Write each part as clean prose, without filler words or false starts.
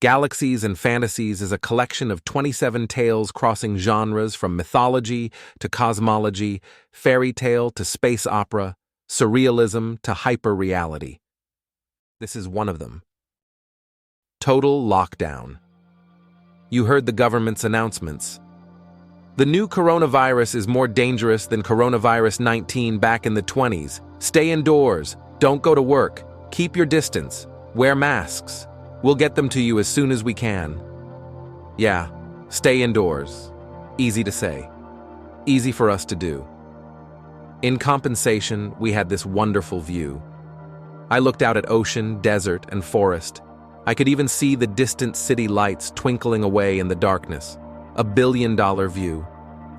Galaxies and Fantasies is a collection of 27 tales crossing genres from mythology to cosmology, fairy tale to space opera, surrealism to hyper-reality. This is one of them. Total lockdown. You heard the government's announcements. The new coronavirus is more dangerous than coronavirus 19 back in the 20s. Stay indoors, don't go to work, keep your distance, wear masks. We'll get them to you as soon as we can. Yeah, stay indoors. Easy to say. Easy for us to do. In compensation, we had this wonderful view. I looked out at ocean, desert, and forest. I could even see the distant city lights twinkling away in the darkness. $1 billion view.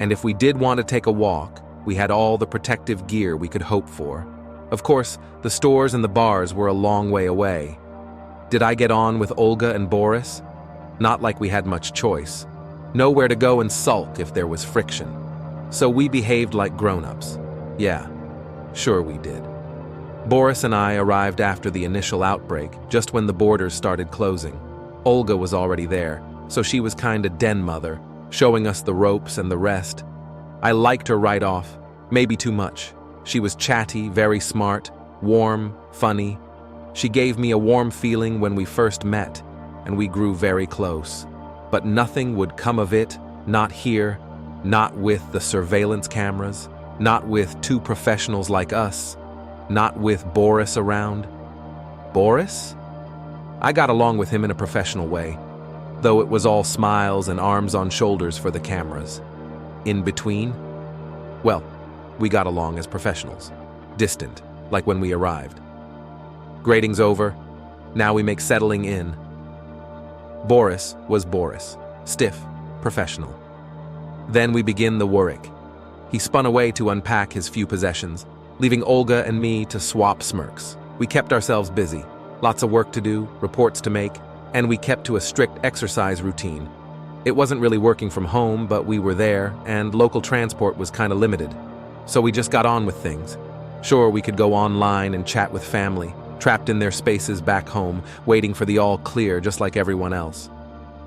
And if we did want to take a walk, we had all the protective gear we could hope for. Of course, the stores and the bars were a long way away. Did I get on with Olga and Boris? Not like we had much choice. Nowhere to go and sulk if there was friction. So we behaved like grown-ups. Yeah, sure we did. Boris and I arrived after the initial outbreak, just when the borders started closing. Olga was already there, so she was kinda den mother, showing us the ropes and the rest. I liked her right off, maybe too much. She was chatty, very smart, warm, funny. She gave me a warm feeling when we first met, and we grew very close. But nothing would come of it, not here, not with the surveillance cameras, not with two professionals like us, not with Boris around. Boris? I got along with him in a professional way, though it was all smiles and arms on shoulders for the cameras. In between? Well, we got along as professionals. Distant, like when we arrived. Grading's over. Now we make settling in. Boris was Boris. Stiff, professional. Then we begin the work. He spun away to unpack his few possessions, leaving Olga and me to swap smirks. We kept ourselves busy. Lots of work to do, reports to make, and we kept to a strict exercise routine. It wasn't really working from home, but we were there, and local transport was kinda limited. So we just got on with things. Sure, we could go online and chat with family, trapped in their spaces back home, waiting for the all clear just like everyone else.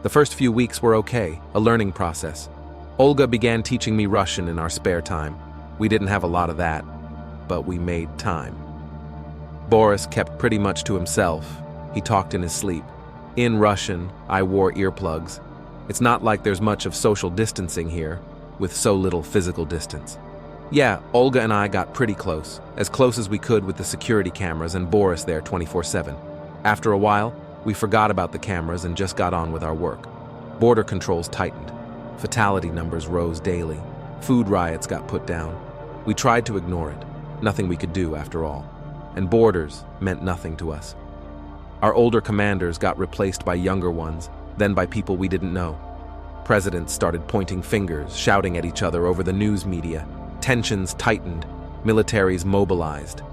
The first few weeks were okay, a learning process. Olga began teaching me Russian in our spare time. We didn't have a lot of that, but we made time. Boris kept pretty much to himself. He talked in his sleep. In Russian, I wore earplugs. It's not like there's much of social distancing here, with so little physical distance. Yeah, Olga and I got pretty close as we could with the security cameras and Boris there 24/7. After a while, we forgot about the cameras and just got on with our work. Border controls tightened. Fatality numbers rose daily. Food riots got put down. We tried to ignore it. Nothing we could do after all. And borders meant nothing to us. Our older commanders got replaced by younger ones, then by people we didn't know. Presidents started pointing fingers, shouting at each other over the news media. Tensions tightened, militaries mobilized.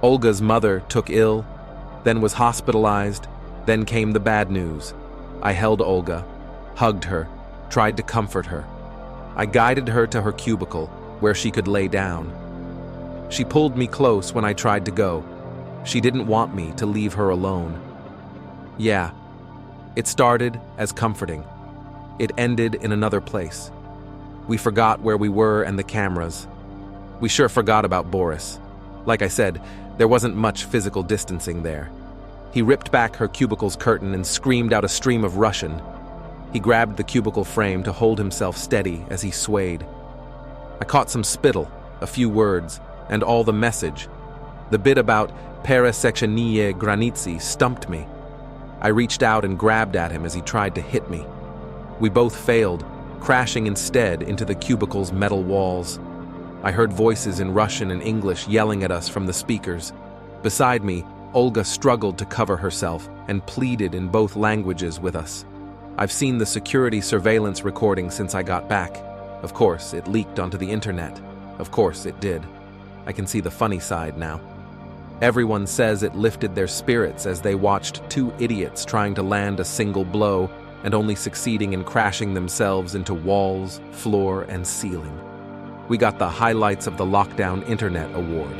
Olga's mother took ill, then was hospitalized, then came the bad news. I held Olga, hugged her, tried to comfort her. I guided her to her cubicle, where she could lay down. She pulled me close when I tried to go. She didn't want me to leave her alone. Yeah, it started as comforting. It ended in another place. We forgot where we were and the cameras. We sure forgot about Boris. Like I said, there wasn't much physical distancing there. He ripped back her cubicle's curtain and screamed out a stream of Russian. He grabbed the cubicle frame to hold himself steady as he swayed. I caught some spittle, a few words, and all the message. The bit about пересечение границы stumped me. I reached out and grabbed at him as he tried to hit me. We both failed, crashing instead into the cubicle's metal walls. I heard voices in Russian and English yelling at us from the speakers. Beside me, Olga struggled to cover herself and pleaded in both languages with us. I've seen the security surveillance recording since I got back. Of course, it leaked onto the internet. Of course, it did. I can see the funny side now. Everyone says it lifted their spirits as they watched two idiots trying to land a single blow and only succeeding in crashing themselves into walls, floor, and ceiling. We got the Highlights of the Lockdown Internet Award.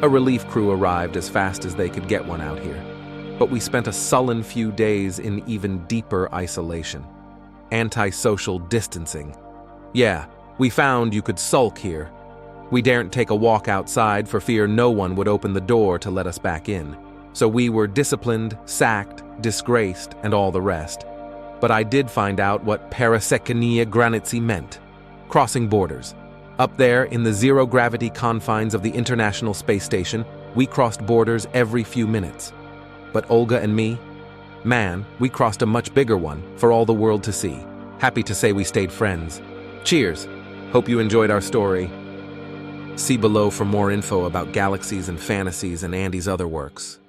A relief crew arrived as fast as they could get one out here. but we spent a sullen few days in even deeper isolation. Antisocial distancing. Yeah, we found you could sulk here. We daren't take a walk outside for fear no one would open the door to let us back in. So we were disciplined, sacked, disgraced, and all the rest. But I did find out what parasecania granitsi meant. Crossing borders. Up there, in the zero-gravity confines of the International Space Station, we crossed borders every few minutes. But Olga and me? Man, we crossed a much bigger one for all the world to see. Happy to say we stayed friends. Cheers. Hope you enjoyed our story. See below for more info about Galaxies and Fantasies and Andy's other works.